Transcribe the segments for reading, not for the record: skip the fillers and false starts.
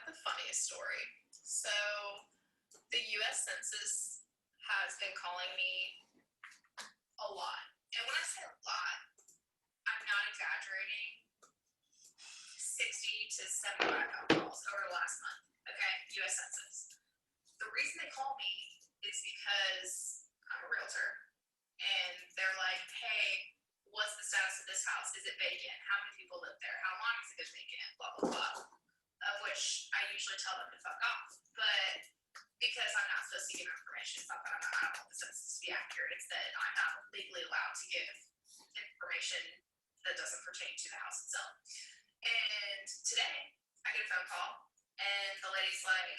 the funniest story. So the U.S. Census has been calling me a lot. And when I say a lot, I'm not exaggerating. 60 to 75 phone calls over the last month. Okay, U.S. Census. The reason they call me is because I'm a realtor. And they're like, hey, what's the status of this house? Is it vacant? How many people live there? How long has it been vacant? Blah, blah, blah. Of which I usually tell them to fuck off. But because I'm not supposed to give information, it's not that I don't want the census to be accurate. It's that I'm not legally allowed to give information that doesn't pertain to the house itself. And today, I get a phone call, and the lady's like,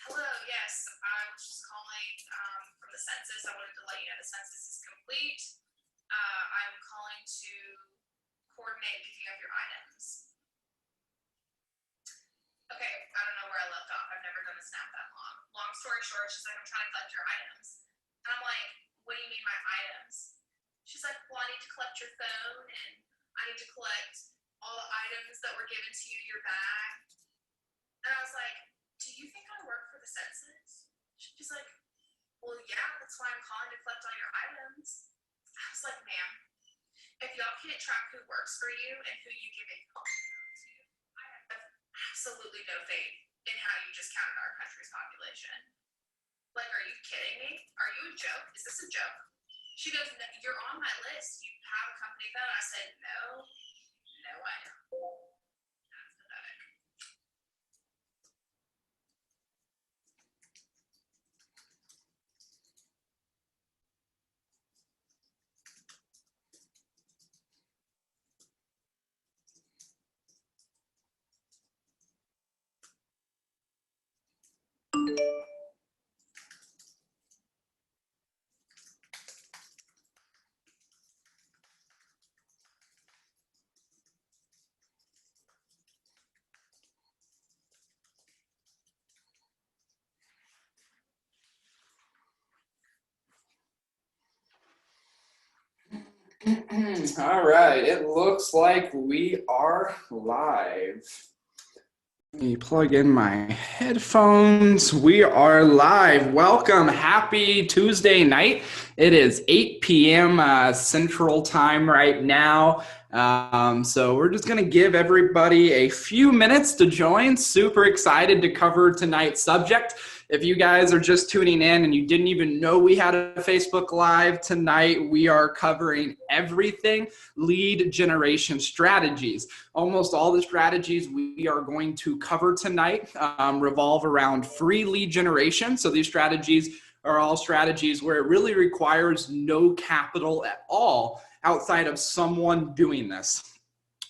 hello, yes, I was just calling from the census. I wanted to let you know the census is complete. I'm calling to coordinate picking up your items. Okay, I don't know where I left off. I've never done a snap that long. Long story short, she's like, I'm trying to collect your items. And I'm like, what do you mean my items? She's like, well, I need to collect your phone, and I need to collect all the items that were given to you, your bag. And I was like, do you think I work for the census? She's like, well, yeah, that's why I'm calling to collect all your items. I was like, ma'am, if y'all can't track who works for you and who you give a call to, I have absolutely no faith in how you just counted our country's population. Like, are you kidding me? Are you a joke? Is this a joke? She goes, no, you're on my list. You have a company phone. I said, no, I don't. That's pathetic. All right, it looks like we are live. Let me plug in my headphones. We are live. Welcome. Happy Tuesday night. It is 8 p.m. Central Time right now. So we're just going to give everybody a few minutes to join. Super excited to cover tonight's subject. If you guys are just tuning in and you didn't even know we had a Facebook Live tonight, we are covering everything lead generation strategies. Almost all the strategies we are going to cover tonight revolve around free lead generation. So these strategies are all strategies where it really requires no capital at all outside of someone doing this.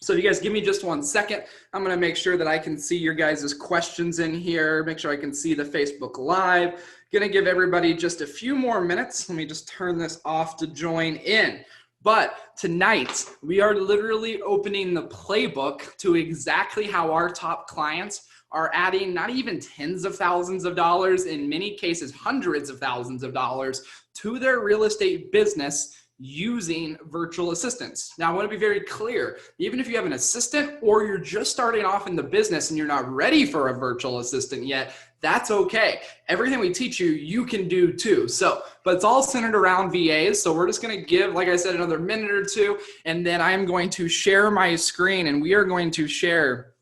So if you guys give me just 1 second, I'm going to make sure that I can see your guys' questions in here, make sure I can see the Facebook Live. Going to give everybody just a few more minutes. Let me just turn this off to join in. But tonight, we are literally opening the playbook to exactly how our top clients are adding not even tens of thousands of dollars, in many cases hundreds of thousands of dollars to their real estate business using virtual assistants. Now, I want to be very clear, even if you have an assistant or you're just starting off in the business and you're not ready for a virtual assistant yet, that's okay. Everything we teach you, you can do too. So, but it's all centered around VAs. So we're just going to give, like I said, another minute or two, and then I'm going to share my screen and we are going to share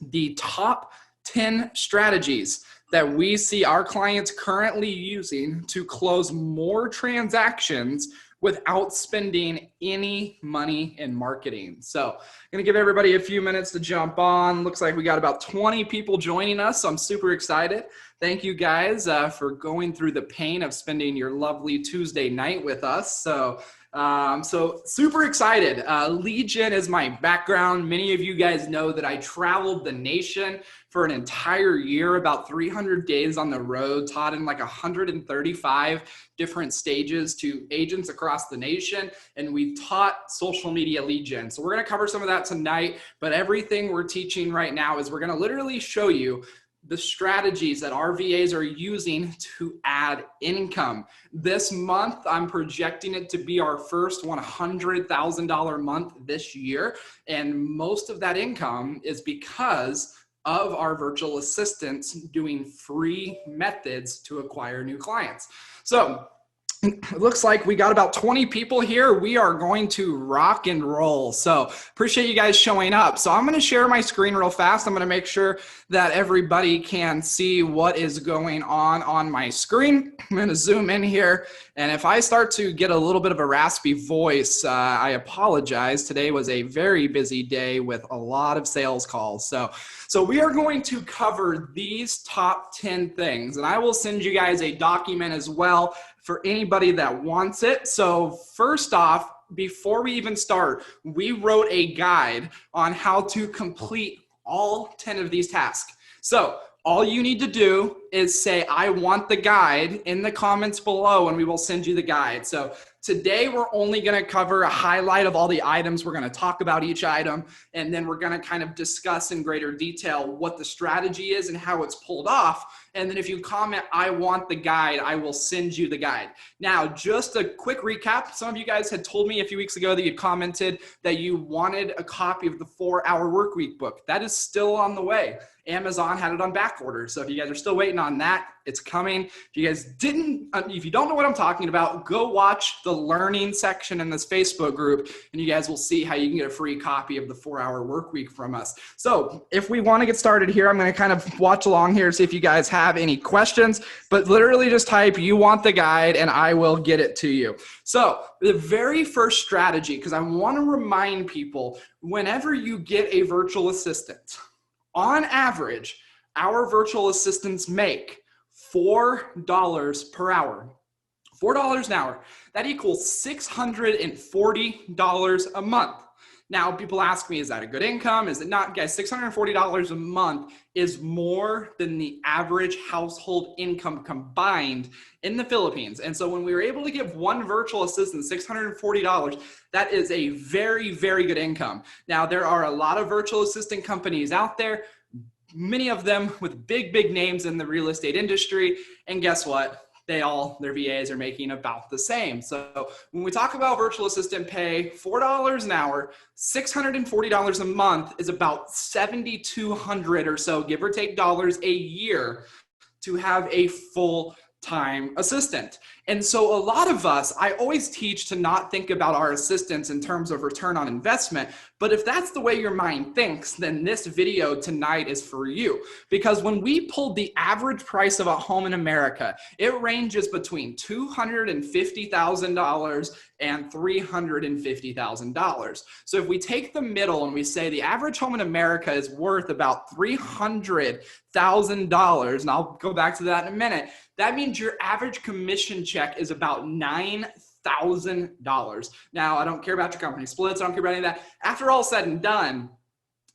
the top 10 strategies that we see our clients currently using to close more transactions without spending any money in marketing. So I'm gonna give everybody a few minutes to jump on. Looks like we got about 20 people joining us, so I'm super excited. Thank you guys for going through the pain of spending your lovely Tuesday night with us. So super excited. Lead gen is my background. Many of you guys know that I traveled the nation for an entire year, about 300 days on the road, taught in like 135 different stages to agents across the nation, and we taught social media lead gen. So we're gonna cover some of that tonight, but everything we're teaching right now is we're gonna literally show you the strategies that our VAs are using to add income. This month, I'm projecting it to be our first $100,000 month this year. And most of that income is because of our virtual assistants doing free methods to acquire new clients. So it looks like we got about 20 people here. We are going to rock and roll. So appreciate you guys showing up. So I'm going to share my screen real fast. I'm going to make sure that everybody can see what is going on my screen. I'm going to zoom in here. And if I start to get a little bit of a raspy voice, I apologize. Today was a very busy day with a lot of sales calls. So we are going to cover these top 10 things. And I will send you guys a document as well for anybody that wants it. So first off, before we even start, we wrote a guide on how to complete all 10 of these tasks. So all you need to do is say, I want the guide in the comments below, and we will send you the guide. So today we're only going to cover a highlight of all the items. We're going to talk about each item, and then we're going to kind of discuss in greater detail what the strategy is and how it's pulled off. And then if you comment, I want the guide, I will send you the guide. Now, just a quick recap. Some of you guys had told me a few weeks ago that you commented that you wanted a copy of the 4-Hour Workweek book. That is still on the way. Amazon had it on back order. So if you guys are still waiting on that, it's coming. If you guys didn't, if you don't know what I'm talking about, go watch the learning section in this Facebook group, and you guys will see how you can get a free copy of the 4-Hour Workweek from us. So if we want to get started here, I'm going to kind of watch along here, see if you guys have any questions, but literally just type, you want the guide, and I will get it to you. So the very first strategy, because I want to remind people, whenever you get a virtual assistant, on average, our virtual assistants make $4 per hour. $4 an hour. That equals $640 a month. Now, people ask me, is that a good income? Is it not? Guys, $640 a month is more than the average household income combined in the Philippines. And so when we were able to give one virtual assistant $640, that is a very, very good income. Now, there are a lot of virtual assistant companies out there, many of them with big, big names in the real estate industry. And guess what? Their VAs are making about the same. So when we talk about virtual assistant pay, $4 an hour, $640 a month is about $7,200 or so, give or take dollars a year to have a full-time assistant. And so a lot of us, I always teach to not think about our assistants in terms of return on investment. But if that's the way your mind thinks, then this video tonight is for you. Because when we pulled the average price of a home in America, it ranges between $250,000 and $350,000. So if we take the middle and we say the average home in America is worth about $300,000, and I'll go back to that in a minute, that means your average commission check is about $9,000. Now, I don't care about your company splits. I don't care about any of that. After all said and done,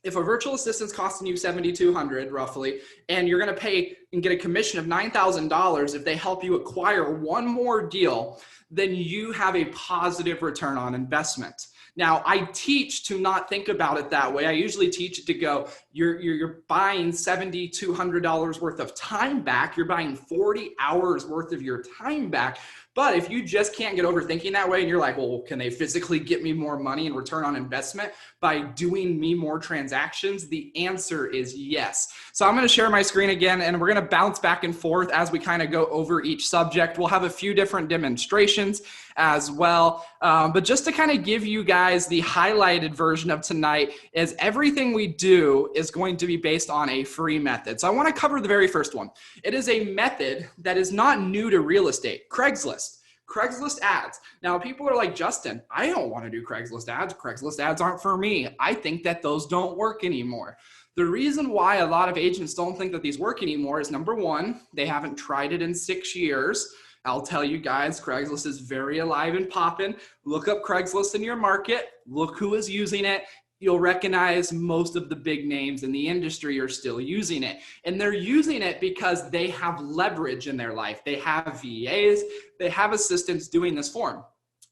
if a virtual assistant's costing you $7,200 roughly, and you're going to pay and get a commission of $9,000 if they help you acquire one more deal, then you have a positive return on investment. Now, I teach to not think about it that way. I usually teach it to go, you're buying $7,200 worth of time back. You're buying 40 hours worth of your time back. But if you just can't get over thinking that way and you're like, well, can they physically get me more money and return on investment by doing me more transactions? The answer is yes. So I'm going to share my screen again, and we're going to bounce back and forth as we kind of go over each subject. We'll have a few different demonstrations as well. But just to kind of give you guys the highlighted version of tonight is everything we do is going to be based on a free method. So I want to cover the very first one. It is a method that is not new to real estate. Craigslist ads. Now, people are like, Justin, I don't want to do Craigslist ads. Craigslist ads aren't for me. I think that those don't work anymore. The reason why a lot of agents don't think that these work anymore is, number one, they haven't tried it in 6 years. I'll tell you guys, Craigslist is very alive and popping. Look up Craigslist in your market. Look who is using it. You'll recognize most of the big names in the industry are still using it. And they're using it because they have leverage in their life. They have VAs, they have assistants doing this for them.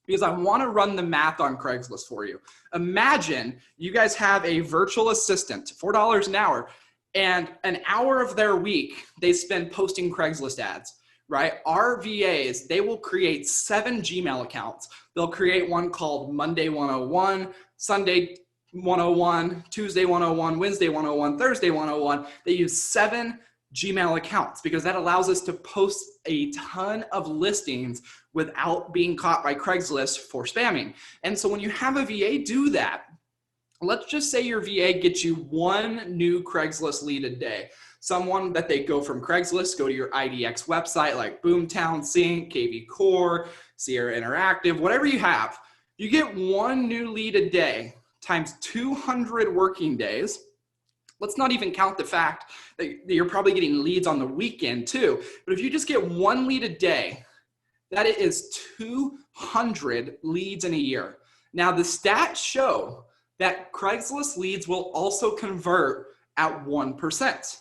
Because I want to run the math on Craigslist for you. Imagine you guys have a virtual assistant, $4 an hour, and an hour of their week they spend posting Craigslist ads. Right? Our VAs, they will create 7 Gmail accounts. They'll create one called Monday 101, Sunday 101, Tuesday 101, Wednesday 101, Thursday 101. They use 7 Gmail accounts because that allows us to post a ton of listings without being caught by Craigslist for spamming. And so when you have a VA do that, let's just say your VA gets you 1 new Craigslist lead a day. Someone that they go from Craigslist, go to your IDX website like Boomtown Sync, KV Core, Sierra Interactive, whatever you have. You get 1 new lead a day times 200 working days. Let's not even count the fact that you're probably getting leads on the weekend too. But if you just get 1 lead a day, that is 200 leads in a year. Now the stats show that Craigslist leads will also convert at 1%.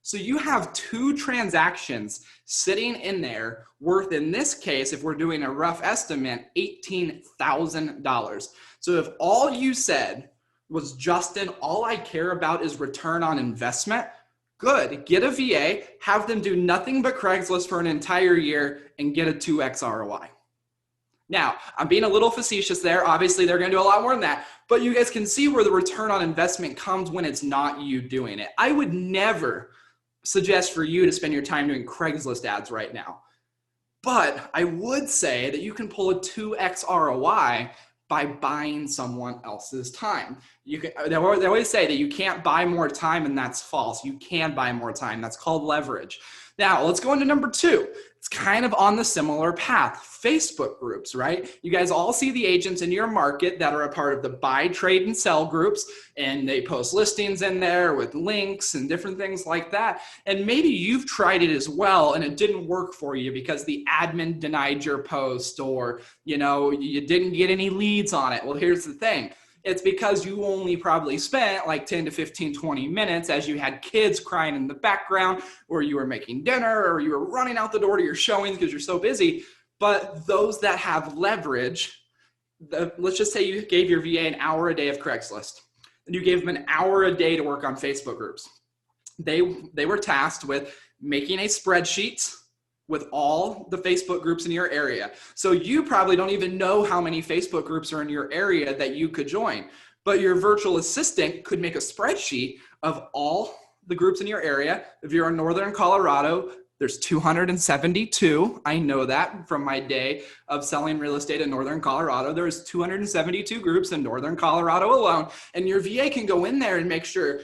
So you have 2 transactions sitting in there worth, in this case, if we're doing a rough estimate, $18,000. So if all you said was, Justin, all I care about is return on investment, good. Get a VA, have them do nothing but Craigslist for an entire year and get a 2x ROI. Now, I'm being a little facetious there. Obviously, they're going to do a lot more than that. But you guys can see where the return on investment comes when it's not you doing it. I would never suggest for you to spend your time doing Craigslist ads right now. But I would say that you can pull a 2x ROI by buying someone else's time. They always say that you can't buy more time, and that's false. You can buy more time. That's called leverage. Now, let's go into number 2. It's kind of on the similar path. Facebook groups, right? You guys all see the agents in your market that are a part of the buy, trade, and sell groups, and they post listings in there with links and different things like that. And maybe you've tried it as well, and it didn't work for you because the admin denied your post, or you didn't get any leads on it. Well, here's the thing. It's because you only probably spent like 10 to 15, 20 minutes as you had kids crying in the background, or you were making dinner, or you were running out the door to your showings because you're so busy. But those that have leverage, let's just say you gave your VA an hour a day of Craigslist, and you gave them an hour a day to work on Facebook groups. They were tasked with making a spreadsheet with all the Facebook groups in your area. So you probably don't even know how many Facebook groups are in your area that you could join, but your virtual assistant could make a spreadsheet of all the groups in your area. If you're in Northern Colorado, there's 272. I know that from my day of selling real estate in Northern Colorado. There's 272 groups in Northern Colorado alone, and your VA can go in there and make sure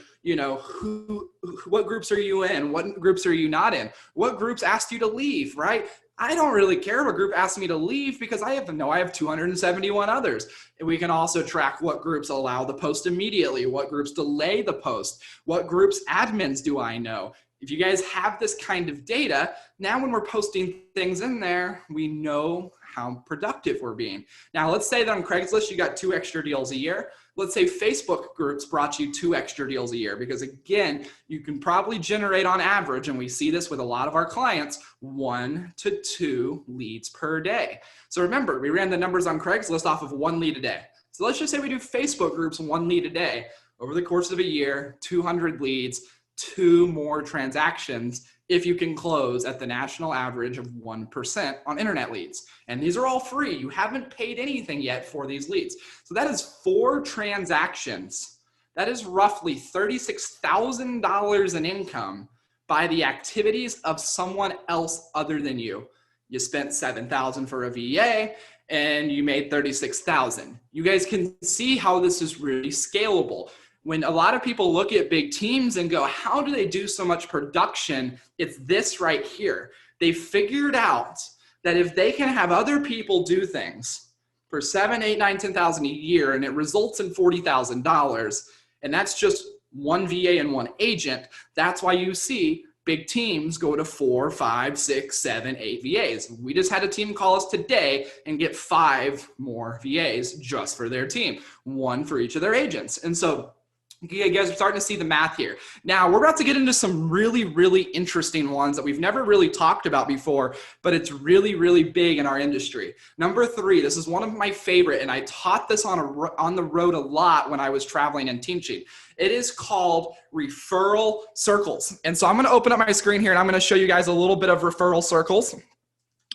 what groups are you in? What groups are you not in? What groups asked you to leave, right? I don't really care if a group asked me to leave because I have 271 others. And we can also track what groups allow the post immediately, what groups delay the post, what groups admins do I know. If you guys have this kind of data, now when we're posting things in there, we know how productive we're being. Now, let's say that on Craigslist, you got 2 extra deals a year. Let's say Facebook groups brought you 2 extra deals a year, because again, you can probably generate on average, and we see this with a lot of our clients, 1 to 2 leads per day. So remember, we ran the numbers on Craigslist off of 1 lead a day. So let's just say we do Facebook groups 1 lead a day. Over the course of a year, 200 leads, 2 more transactions if you can close at the national average of 1% on internet leads. And these are all free. You haven't paid anything yet for these leads. So that is 4 transactions. That is roughly $36,000 in income by the activities of someone else other than you. You spent $7,000 for a VA and you made $36,000. You guys can see how this is really scalable. When a lot of people look at big teams and go, how do they do so much production? It's this right here. They figured out that if they can have other people do things for 7, 8, 9, 10,000 a year, and it results in $40,000, and that's just 1 VA and 1 agent, that's why you see big teams go to 4, 5, 6, 7, 8 VAs. We just had a team call us today and get 5 more VAs just for their team, 1 for each of their agents. And so you guys are starting to see the math here. Now, we're about to get into some really, really interesting ones that we've never really talked about before, but it's really, really big in our industry. Number 3, this is one of my favorite, and I taught this on the road a lot when I was traveling and teaching. It is called referral circles. And so I'm going to open up my screen here, and I'm going to show you guys a little bit of referral circles. So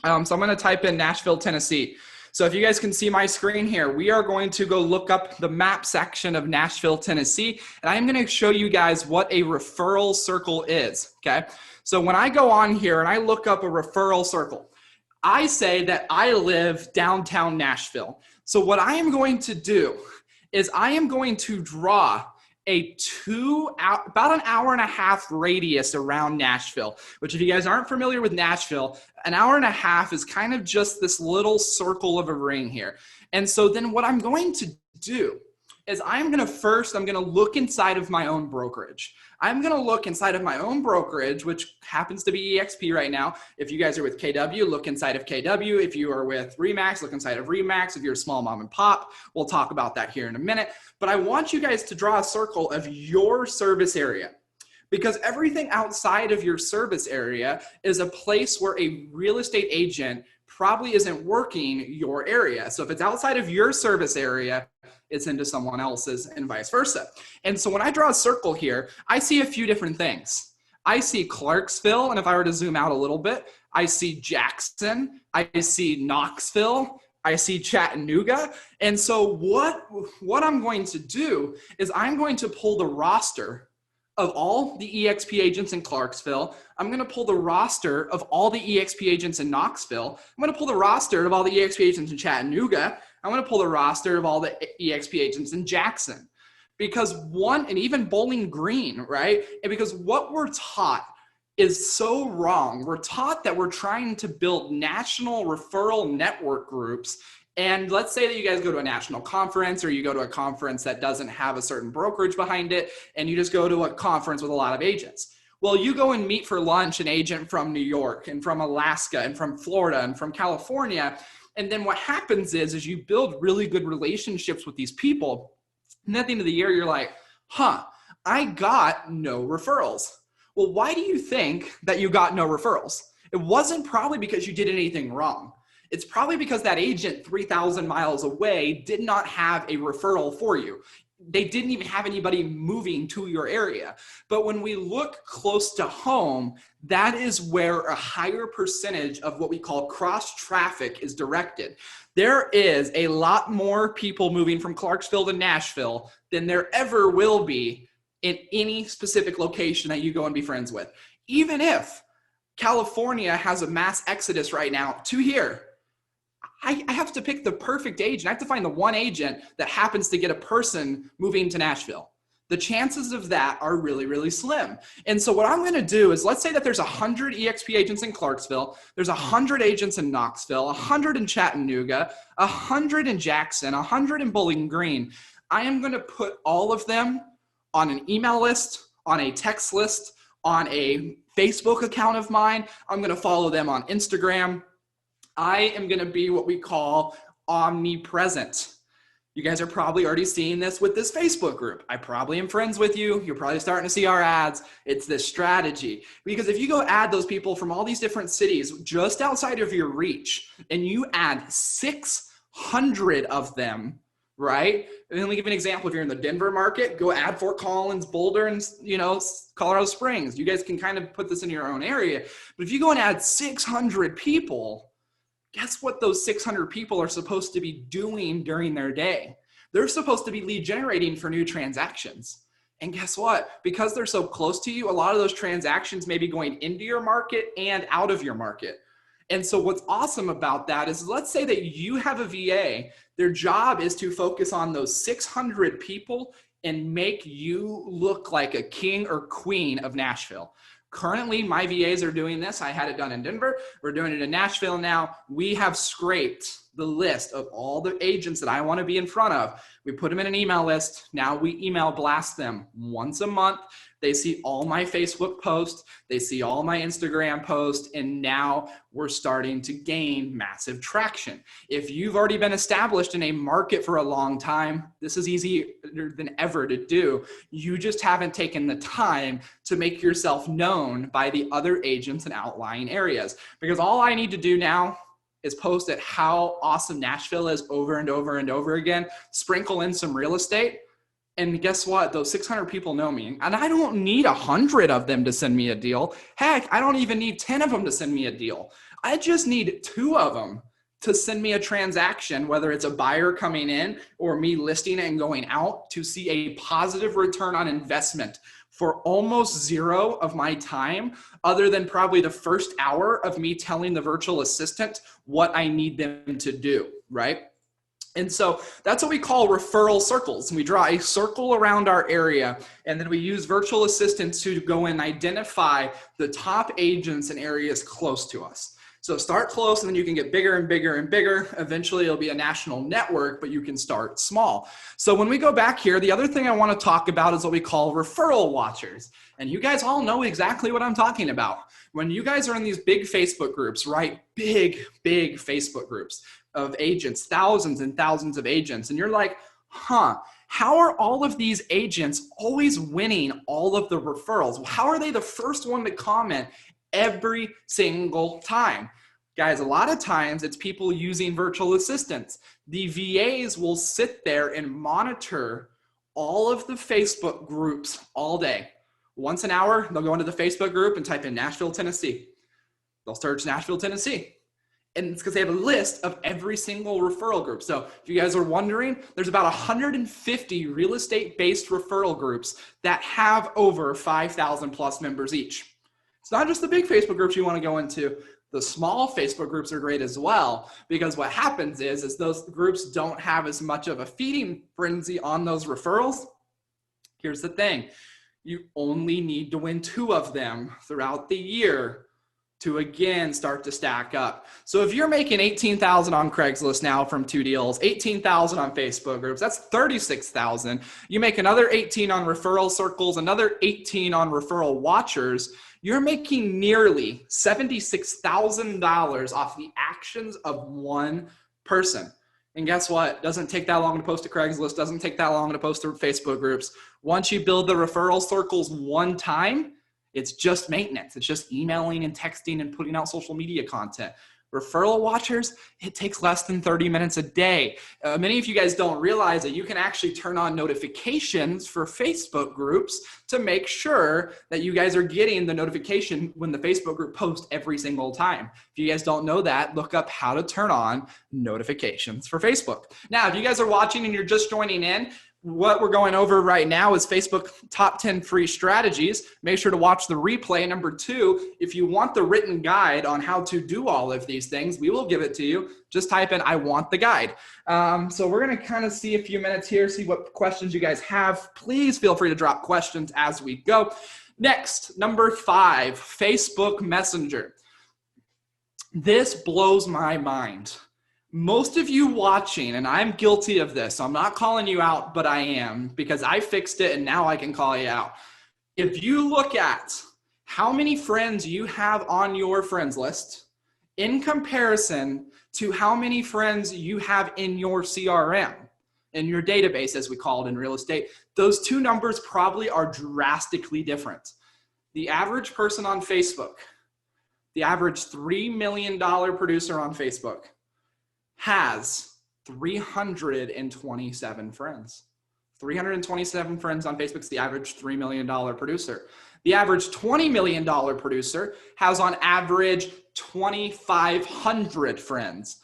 I'm going to type in Nashville, Tennessee. So if you guys can see my screen here, we are going to go look up the map section of Nashville, Tennessee, and I'm going to show you guys what a referral circle is, okay? So when I go on here and I look up a referral circle, I say that I live downtown Nashville. So what I am going to do is I am going to draw about an hour and a half radius around Nashville, which if you guys aren't familiar with Nashville, an hour and a half is kind of just this little circle of a ring here. And so then what I'm going to do is I'm going to look inside of my own brokerage. I'm going to look inside of my own brokerage, which happens to be EXP right now. If you guys are with KW, look inside of KW. If you are with Remax, look inside of Remax. If you're a small mom and pop, we'll talk about that here in a minute. But I want you guys to draw a circle of your service area, because everything outside of your service area is a place where a real estate agent probably isn't working your area. So if it's outside of your service area, it's into someone else's and vice versa. And so when I draw a circle here, I see a few different things. I see Clarksville, and if I were to zoom out a little bit, I see Jackson, I see Knoxville, I see Chattanooga. And so what I'm going to do is I'm going to pull the roster of all the EXP agents in Clarksville. I'm going to pull the roster of all the EXP agents in Knoxville. I'm going to pull the roster of all the EXP agents in Chattanooga. I'm going to pull the roster of all the EXP agents in Jackson, and even Bowling Green, right? And because what we're taught is so wrong. We're taught that we're trying to build national referral network groups. And let's say that you guys go to a national conference, or you go to a conference that doesn't have a certain brokerage behind it, and you just go to a conference with a lot of agents. Well, you go and meet for lunch an agent from New York and from Alaska and from Florida and from California. And then what happens is you build really good relationships with these people. And at the end of the year, you're like, I got no referrals. Well, why do you think that you got no referrals? It wasn't probably because you did anything wrong. It's probably because that agent 3,000 miles away did not have a referral for you. They didn't even have anybody moving to your area. But when we look close to home, that is where a higher percentage of what we call cross traffic is directed. There is a lot more people moving from Clarksville to Nashville than there ever will be in any specific location that you go and be friends with. Even if California has a mass exodus right now to here, I have to pick the perfect agent. I have to find the one agent that happens to get a person moving to Nashville. The chances of that are really, really slim. And so what I'm going to do is, let's say that there's 100 EXP agents in Clarksville, there's 100 agents in Knoxville, 100 in Chattanooga, 100 in Jackson, 100 in Bowling Green. I am going to put all of them on an email list, on a text list, on a Facebook account of mine. I'm going to follow them on Instagram. I am going to be what we call omnipresent. You guys are probably already seeing this with this Facebook group. I probably am friends with you. You're probably starting to see our ads. It's this strategy. Because if you go add those people from all these different cities just outside of your reach, and you add 600 of them, right? And let me give you an example. If you're in the Denver market, go add Fort Collins, Boulder, and Colorado Springs. You guys can kind of put this in your own area. But if you go and add 600 people, guess what those 600 people are supposed to be doing during their day? They're supposed to be lead generating for new transactions. And guess what? Because they're so close to you, a lot of those transactions may be going into your market and out of your market. And so what's awesome about that is, let's say that you have a VA, their job is to focus on those 600 people and make you look like a king or queen of Nashville. Currently, my VAs are doing this. I had it done in Denver. We're doing it in Nashville now. We have scraped the list of all the agents that I want to be in front of. We put them in an email list. Now we email blast them once a month. They see all my Facebook posts. They see all my Instagram posts. And now we're starting to gain massive traction. If you've already been established in a market for a long time, this is easier than ever to do. You just haven't taken the time to make yourself known by the other agents in outlying areas. Because all I need to do now is post at how awesome Nashville is over and over and over again, sprinkle in some real estate, and guess what? Those 600 people know me, and I don't need 100 of them to send me a deal. Heck, I don't even need 10 of them to send me a deal. I just need 2 of them to send me a transaction, whether it's a buyer coming in or me listing it and going out, to see a positive return on investment for almost zero of my time, other than probably the first hour of me telling the virtual assistant what I need them to do, right? And so that's what we call referral circles. We draw a circle around our area, and then we use virtual assistants to go and identify the top agents in areas close to us. So start close, and then you can get bigger and bigger and bigger. Eventually it'll be a national network, but you can start small. So when we go back here, the other thing I want to talk about is what we call referral watchers. And you guys all know exactly what I'm talking about. When you guys are in these big Facebook groups, right? Big Facebook groups of agents, thousands and thousands of agents. And you're like, how are all of these agents always winning all of the referrals? How are they the first one to comment every single time? Guys, a lot of times it's people using virtual assistants. The VAs will sit there and monitor all of the Facebook groups all day. Once an hour, they'll go into the Facebook group and type in Nashville, Tennessee. They'll search Nashville, Tennessee. And it's because they have a list of every single referral group. So if you guys are wondering, there's about 150 real estate-based referral groups that have over 5,000 plus members each. It's not just the big Facebook groups you want to go into. The small Facebook groups are great as well, because what happens is those groups don't have as much of a feeding frenzy on those referrals. Here's the thing. You only need to win 2 of them throughout the year to again start to stack up. So if you're making 18,000 on Craigslist now from 2 deals, 18,000 on Facebook groups, that's 36,000. You make another 18 on referral circles, another 18 on referral watchers, you're making nearly $76,000 off the actions of one person. And guess what? Doesn't take that long to post to Craigslist, doesn't take that long to post to Facebook groups. Once you build the referral circles one time, it's just maintenance. It's just emailing and texting and putting out social media content. Referral watchers, it takes less than 30 minutes a day. Many of you guys don't realize that you can actually turn on notifications for Facebook groups to make sure that you guys are getting the notification when the Facebook group posts every single time. If you guys don't know that, look up how to turn on notifications for Facebook. Now, if you guys are watching and you're just joining in, what we're going over right now is Facebook top 10 free strategies. Make sure to watch the replay. Number 2, if you want the written guide on how to do all of these things, we will give it to you. Just type in, I want the guide. So we're going to kind of see a few minutes here, see what questions you guys have. Please feel free to drop questions as we go. Next, number 5, Facebook Messenger. This blows my mind. Most of you watching, and I'm guilty of this, so I'm not calling you out, but I am, because I fixed it and now I can call you out. If you look at how many friends you have on your friends list in comparison to how many friends you have in your CRM, in your database, as we call it in real estate, those 2 numbers probably are drastically different. The average person on Facebook, the average $3 million producer on Facebook, has 327 friends. 327 friends on Facebook is the average $3 million producer. The average $20 million producer has on average 2,500 friends.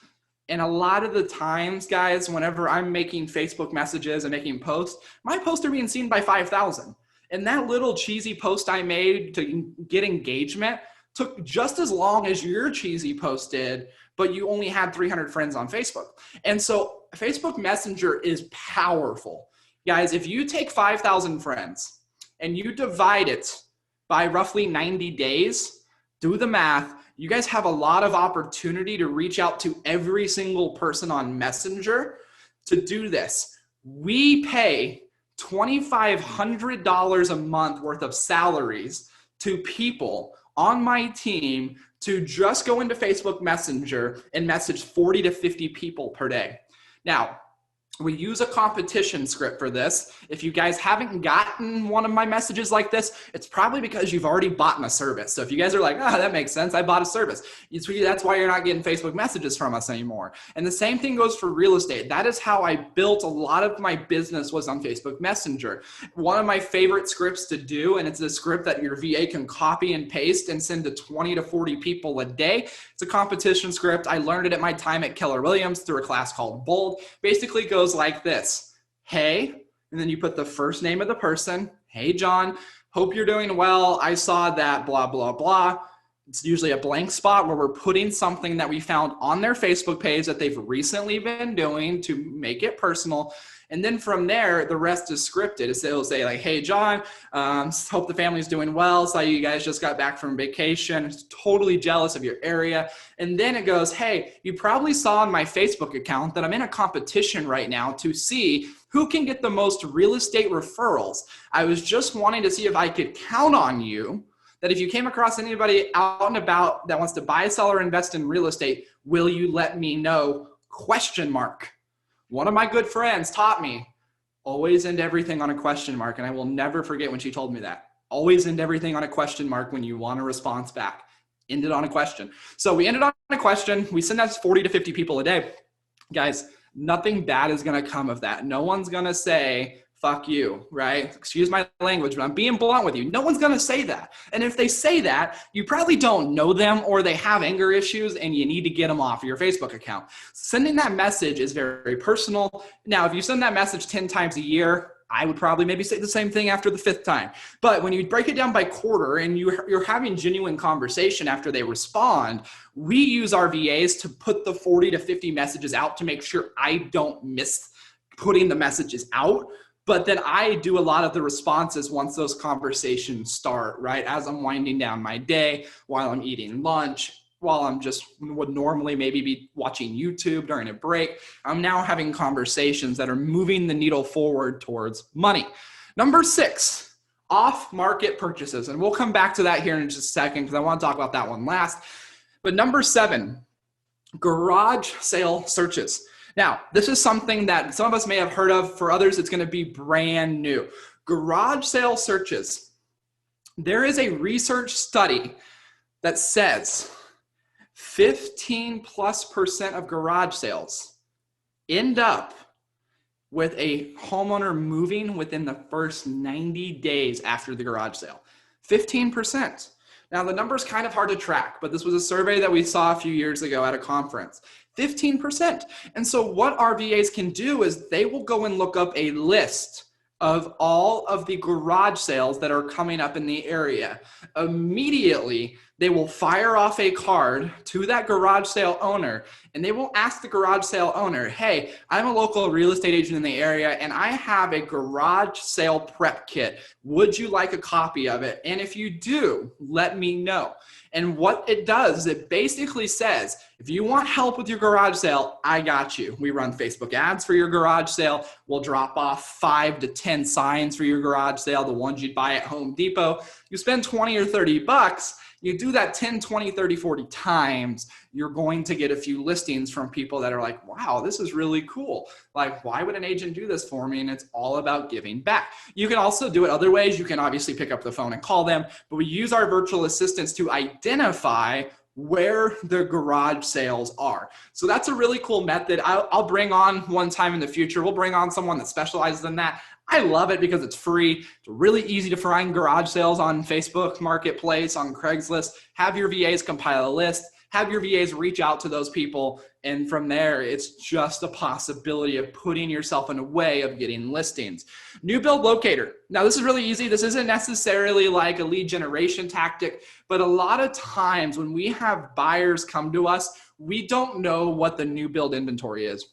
And a lot of the times, guys, whenever I'm making Facebook messages and making posts, my posts are being seen by 5,000. And that little cheesy post I made to get engagement took just as long as your cheesy post did, but you only had 300 friends on Facebook. And so Facebook Messenger is powerful. Guys, if you take 5,000 friends and you divide it by roughly 90 days, do the math, you guys have a lot of opportunity to reach out to every single person on Messenger to do this. We pay $2,500 a month worth of salaries to people on my team to just go into Facebook Messenger and message 40 to 50 people per day. Now, We use a competition script for this. If you guys haven't gotten one of my messages like this, it's probably because you've already bought a service. So if you guys are like, oh, that makes sense, I bought a service. That's why you're not getting Facebook messages from us anymore. And the same thing goes for real estate. That is how I built a lot of my business, was on Facebook Messenger. One of my favorite scripts to do, and it's a script that your VA can copy and paste and send to 20 to 40 people a day. It's a competition script. I learned it at my time at Keller Williams through a class called Bold. Basically goes like this: hey, and then you put the first name of the person. Hey, John, hope you're doing well. I saw that blah, blah, blah. It's usually a blank spot where we're putting something that we found on their Facebook page that they've recently been doing to make it personal. And then from there, the rest is scripted. It'll say like, hey, John, hope the family's doing well. Saw you guys just got back from vacation. Totally jealous of your area. And then it goes, hey, you probably saw on my Facebook account that I'm in a competition right now to see who can get the most real estate referrals. I was just wanting to see if I could count on you, that if you came across anybody out and about that wants to buy, sell, or invest in real estate, will you let me know? ? One of my good friends taught me, always end everything on a question mark. And I will never forget when she told me that. Always end everything on a question mark when you want a response back. End it on a question. So we ended on a question. We send that to 40 to 50 people a day. Guys, nothing bad is going to come of that. No one's going to say, fuck you, right? Excuse my language, but I'm being blunt with you. No one's going to say that. And if they say that, you probably don't know them, or they have anger issues and you need to get them off of your Facebook account. Sending that message is very, very personal. Now, if you send that message 10 times a year, I would probably maybe say the same thing after the 5th time. But when you break it down by quarter and you're having genuine conversation after they respond, we use our VAs to put the 40 to 50 messages out to make sure I don't miss putting the messages out. But then I do a lot of the responses once those conversations start, right? As I'm winding down my day, while I'm eating lunch, while I'm just would normally maybe be watching YouTube during a break, I'm now having conversations that are moving the needle forward towards money. Number 6, off-market purchases. And we'll come back to that here in just a second because I want to talk about that one last. But number 7, garage sale searches. Now, this is something that some of us may have heard of. For others, it's going to be brand new. Garage sale searches. There is a research study that says 15+% of garage sales end up with a homeowner moving within the first 90 days after the garage sale. 15%. Now, the number is kind of hard to track, but this was a survey that we saw a few years ago at a conference. 15%. And so what our VAs can do is they will go and look up a list of all of the garage sales that are coming up in the area. Immediately, they will fire off a card to that garage sale owner, and they will ask the garage sale owner, hey, I'm a local real estate agent in the area, and I have a garage sale prep kit. Would you like a copy of it? And if you do, let me know. And what it does is it basically says, if you want help with your garage sale, I got you. We run Facebook ads for your garage sale. We'll drop off 5 to 10 signs for your garage sale, the ones you'd buy at Home Depot. You spend 20 or 30 bucks, you do that 10, 20, 30, 40 times, you're going to get a few listings from people that are like, wow, this is really cool. Like, why would an agent do this for me? And it's all about giving back. You can also do it other ways. You can obviously pick up the phone and call them, but we use our virtual assistants to identify where the garage sales are. So that's a really cool method. I'll bring on one time in the future. We'll bring on someone that specializes in that. I love it because it's free. It's really easy to find garage sales on Facebook Marketplace, on Craigslist. Have your VAs compile a list. Have your VAs reach out to those people. And from there, it's just a possibility of putting yourself in a way of getting listings. New build locator. Now, this is really easy. This isn't necessarily like a lead generation tactic, but a lot of times when we have buyers come to us, we don't know what the new build inventory is.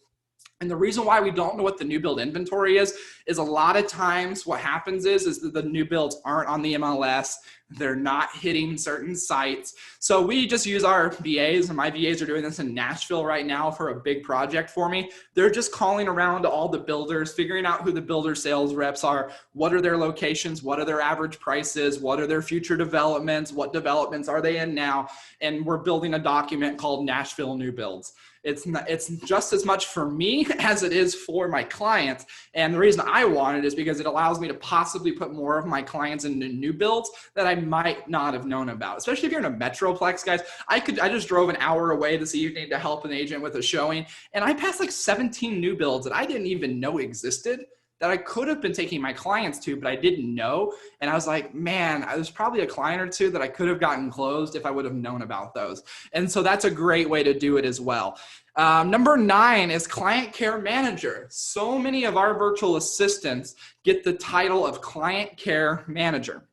And the reason why we don't know what the new build inventory is a lot of times what happens is that the new builds aren't on the MLS. They're not hitting certain sites. So we just use our VAs, and my VAs are doing this in Nashville right now for a big project for me. They're just calling around to all the builders, figuring out who the builder sales reps are, what are their locations, what are their average prices, what are their future developments, what developments are they in now, and we're building a document called Nashville New Builds. It's just as much for me as it is for my clients. And the reason I want it is because it allows me to possibly put more of my clients into new builds that I might not have known about, especially if you're in a Metroplex, guys. I just drove an hour away this evening to help an agent with a showing, and I passed like 17 new builds that I didn't even know existed, that I could have been taking my clients to, but I didn't know. And I was like, man, there's probably a client or two that I could have gotten closed if I would have known about those. And so that's a great way to do it as well. Number 9 is client care manager. So many of our virtual assistants get the title of client care manager.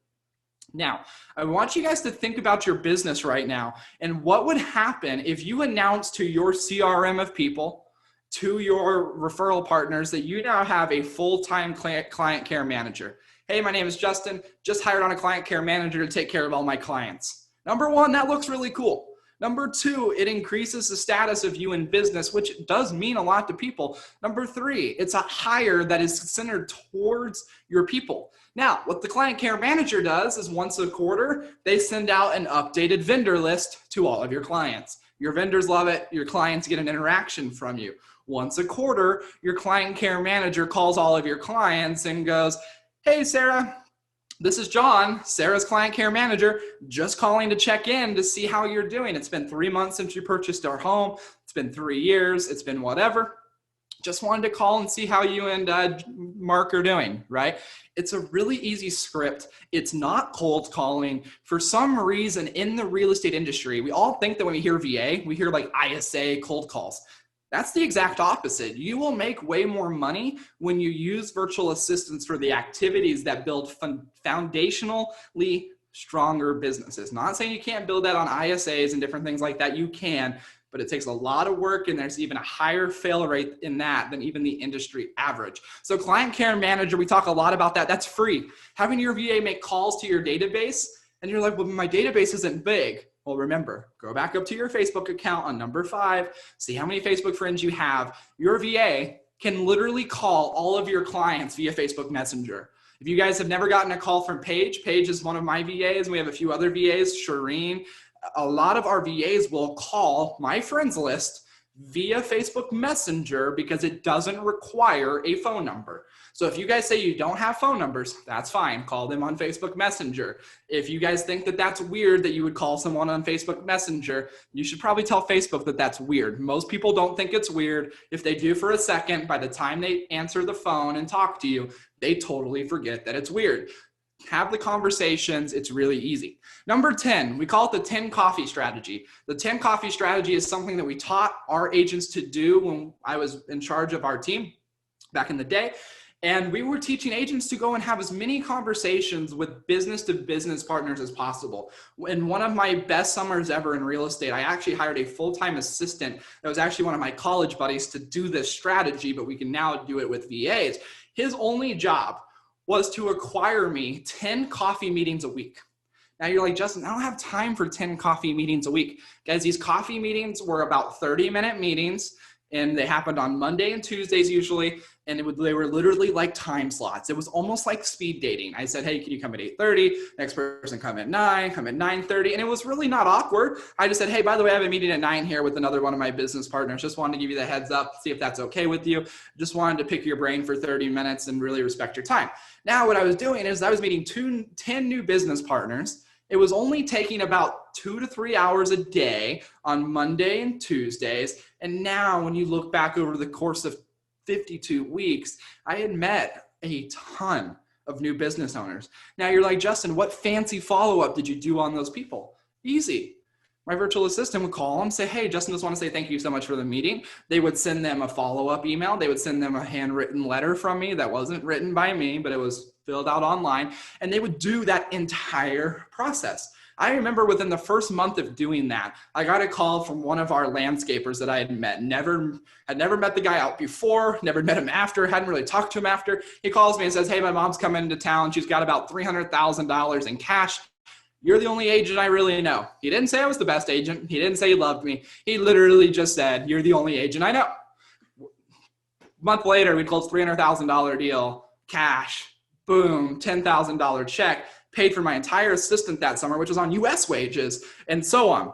Now, I want you guys to think about your business right now and what would happen if you announced to your CRM of people, to your referral partners, that you now have a full-time client care manager. Hey, my name is Justin, just hired on a client care manager to take care of all my clients. Number 1, that looks really cool. Number 2, it increases the status of you in business, which does mean a lot to people. Number 3, it's a hire that is centered towards your people. Now, what the client care manager does is once a quarter, they send out an updated vendor list to all of your clients. Your vendors love it. Your clients get an interaction from you. Once a quarter, your client care manager calls all of your clients and goes, hey, Sarah, this is John, Sarah's client care manager, just calling to check in to see how you're doing. It's been 3 months since you purchased our home. It's been 3 years. It's been whatever. Just wanted to call and see how you and Mark are doing, right? It's a really easy script. It's not cold calling. For some reason in the real estate industry, we all think that when we hear VA, we hear like ISA cold calls. That's the exact opposite. You will make way more money when you use virtual assistants for the activities that build foundationally stronger businesses. Not saying you can't build that on ISAs and different things like that. You can, but it takes a lot of work, and there's even a higher fail rate in that than even the industry average. So client care manager, we talk a lot about that. That's free. Having your VA make calls to your database, and you're like, well, my database isn't big. Well, remember, go back up to your Facebook account on number 5, see how many Facebook friends you have. Your VA can literally call all of your clients via Facebook Messenger. If you guys have never gotten a call from Paige, Paige is one of my VAs, and we have a few other VAs, Shireen. A lot of our VAs will call my friends list via Facebook Messenger because it doesn't require a phone number. So if you guys say you don't have phone numbers, that's fine. Call them on Facebook Messenger. If you guys think that that's weird that you would call someone on Facebook Messenger, you should probably tell Facebook that that's weird. Most people don't think it's weird. If they do for a second, by the time they answer the phone and talk to you, they totally forget that it's weird. Have the conversations. It's really easy. Number 10, we call it the 10 coffee strategy. The 10 coffee strategy is something that we taught our agents to do when I was in charge of our team back in the day. And we were teaching agents to go and have as many conversations with business to business partners as possible. In one of my best summers ever in real estate, I actually hired a full-time assistant that was actually one of my college buddies to do this strategy, but we can now do it with VAs. His only job was to acquire me 10 coffee meetings a week. Now you're like, Justin, I don't have time for 10 coffee meetings a week. Guys, these coffee meetings were about 30-minute meetings, and they happened on Monday and Tuesdays usually, and they were literally like time slots. It was almost like speed dating. I said, hey, can you come at 8:30? Next person come at 9, come at 9:30, and it was really not awkward. I just said, hey, by the way, I have a meeting at 9 here with another one of my business partners. Just wanted to give you the heads up, see if that's okay with you. Just wanted to pick your brain for 30 minutes and really respect your time. Now what I was doing is I was meeting 10 new business partners. It was only taking about 2 to 3 hours a day on Monday and Tuesdays. And now when you look back over the course of 52 weeks, I had met a ton of new business owners. Now you're like, Justin, what fancy follow-up did you do on those people? Easy. My virtual assistant would call them, say, hey, Justin, just want to say thank you so much for the meeting. They would send them a follow-up email. They would send them a handwritten letter from me that wasn't written by me, but it was filled out online. And they would do that entire process. I remember within the first month of doing that, I got a call from one of our landscapers that I had met. Had never met the guy out before, never met him after, hadn't really talked to him after. He calls me and says, hey, my mom's coming into town. She's got about $300,000 in cash. You're the only agent I really know. He didn't say I was the best agent. He didn't say he loved me. He literally just said, you're the only agent I know. A month later, we closed $300,000 deal, cash, boom, $10,000 check, paid for my entire assistant that summer, which was on US wages, and so on.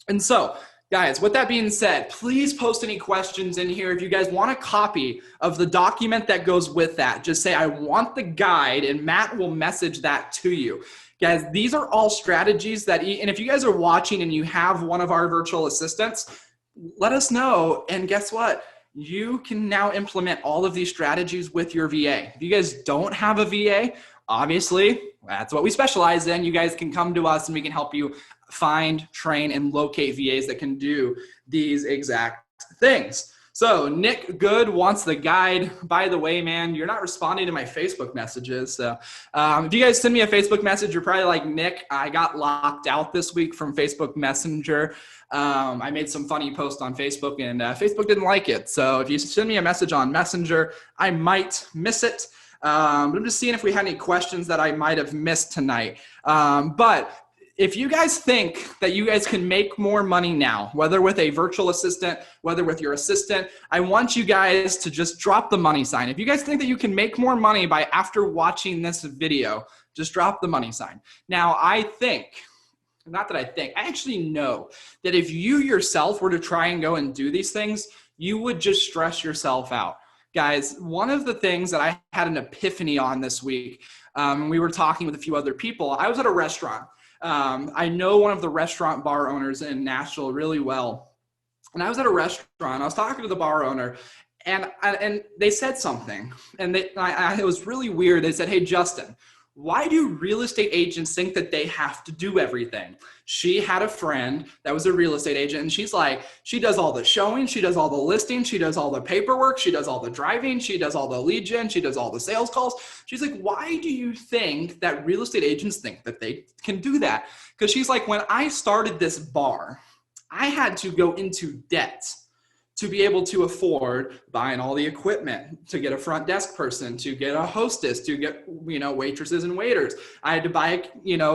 And so Guys, with that being said, please post any questions in here. If you guys want a copy of the document that goes with that, just say, I want the guide, and Matt will message that to you. Guys, these are all strategies that, and if you guys are watching and you have one of our virtual assistants, let us know. And guess what? You can now implement all of these strategies with your VA. If you guys don't have a VA, obviously, that's what we specialize in. You guys can come to us and we can help you find, train, and locate VAs that can do these exact things. So Nick Good wants the guide. By the way, man, you're not responding to my Facebook messages. So if you guys send me a Facebook message, you're probably like, Nick, I got locked out this week from Facebook Messenger. I made some funny posts on Facebook and Facebook didn't like it. So if you send me a message on Messenger, I might miss it. But I'm just seeing if we had any questions that I might have missed tonight. But if you guys think that you guys can make more money now, whether with a virtual assistant, whether with your assistant, I want you guys to just drop the money sign. If you guys think that you can make more money by after watching this video, just drop the money sign. Now, I actually know that if you yourself were to try and go and do these things, you would just stress yourself out. Guys, one of the things that I had an epiphany on this week, we were talking with a few other people. I was at a restaurant. I know one of the restaurant bar owners in Nashville really well. And I was at a restaurant, I was talking to the bar owner, and they said something, and it was really weird. They said, hey, Justin, why do real estate agents think that they have to do everything? She had a friend that was a real estate agent, and she's like, she does all the showing, she does all the listings, she does all the paperwork, she does all the driving, she does all the lead gen, she does all the sales calls. She's like, why do you think that real estate agents think that they can do that? Because she's like, when I started this bar, I had to go into debt to be able to afford buying all the equipment, to get a front desk person, to get a hostess, to get, waitresses and waiters. I had to buy,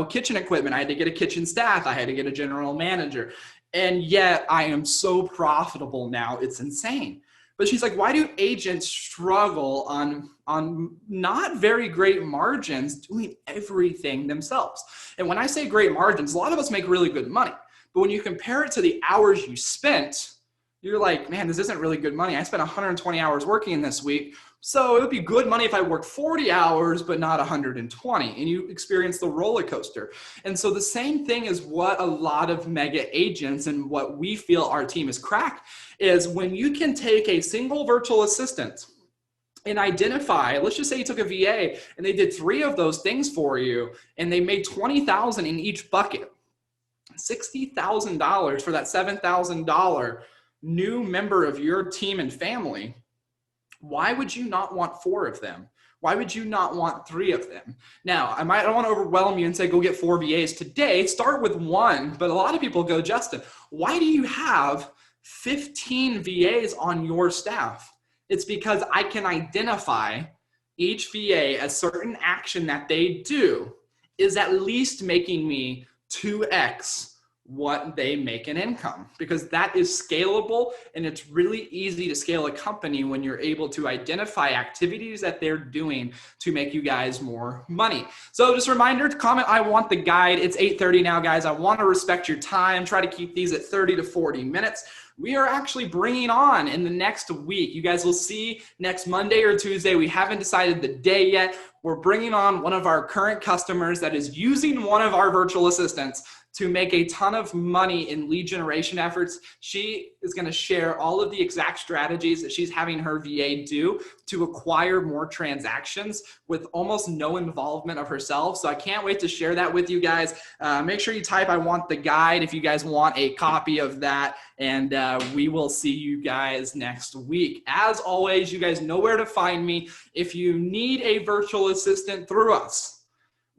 kitchen equipment. I had to get a kitchen staff. I had to get a general manager. And yet I am so profitable now. It's insane. But she's like, why do agents struggle on not very great margins doing everything themselves? And when I say great margins, a lot of us make really good money. But when you compare it to the hours you spent, you're like, man, this isn't really good money. I spent 120 hours working this week. So it would be good money if I worked 40 hours, but not 120. And you experience the roller coaster. And so the same thing is what a lot of mega agents and what we feel our team is cracked is when you can take a single virtual assistant and identify, let's just say you took a VA and they did 3 of those things for you and they made $20,000 in each bucket, $60,000 for that $7,000 new member of your team and family. Why would you not want 4 of them? Why would you not want 3 of them? Now, I don't want to overwhelm you and say, go get 4 VAs today. Start with 1. But a lot of people go, Justin, why do you have 15 VAs on your staff? It's because I can identify each VA as certain action that they do is at least making me 2x what they make in income, because that is scalable, and it's really easy to scale a company when you're able to identify activities that they're doing to make you guys more money. So just a reminder to comment, I want the guide. It's 8:30 now, guys. I want to respect your time. Try to keep these at 30 to 40 minutes. We are actually bringing on in the next week. You guys will see next Monday or Tuesday. We haven't decided the day yet. We're bringing on one of our current customers that is using one of our virtual assistants to make a ton of money in lead generation efforts. She is going to share all of the exact strategies that she's having her VA do to acquire more transactions with almost no involvement of herself. So I can't wait to share that with you guys. Make sure you type, I want the guide, if you guys want a copy of that. And we will see you guys next week. As always, you guys know where to find me. If you need a virtual assistant through us,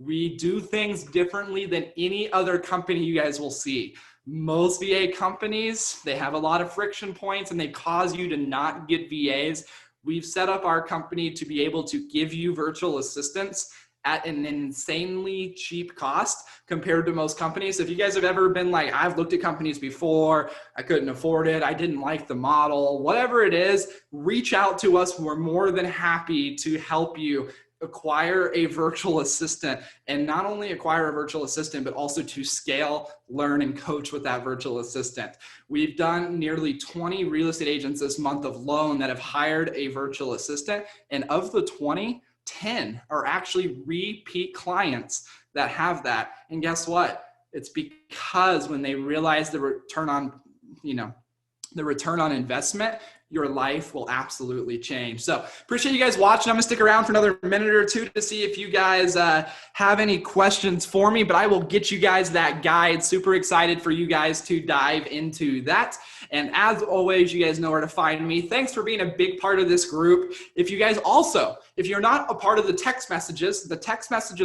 we do things differently than any other company you guys will see. Most VA companies, they have a lot of friction points and they cause you to not get VAs. We've set up our company to be able to give you virtual assistants at an insanely cheap cost compared to most companies. If you guys have ever been like, I've looked at companies before, I couldn't afford it, I didn't like the model, whatever it is, reach out to us. We're more than happy to help you acquire a virtual assistant, and not only acquire a virtual assistant, but also to scale, learn, and coach with that virtual assistant. We've done nearly 20 real estate agents this month alone that have hired a virtual assistant. And of the 20, 10 are actually repeat clients that have that. And guess what? It's because when they realize the return on, the return on investment, your life will absolutely change. So appreciate you guys watching. I'm gonna stick around for another minute or two to see if you guys have any questions for me, but I will get you guys that guide. Super excited for you guys to dive into that. And as always, you guys know where to find me. Thanks for being a big part of this group. If you guys also, if you're not a part of the text messages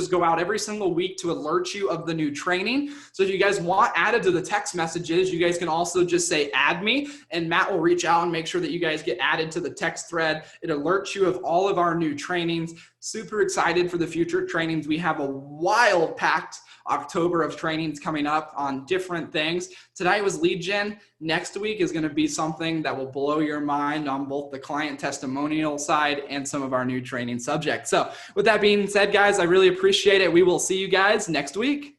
go out every single week to alert you of the new training. So if you guys want added to the text messages, you guys can also just say add me, and Matt will reach out and make sure that you guys get added to the text thread. It alerts you of all of our new trainings. Super excited for the future trainings. We have a wild packed October of trainings coming up on different things. Tonight was lead gen. Next week is going to be something that will blow your mind on both the client testimonial side and some of our new training subjects. So with that being said, guys, I really appreciate it. We will see you guys next week.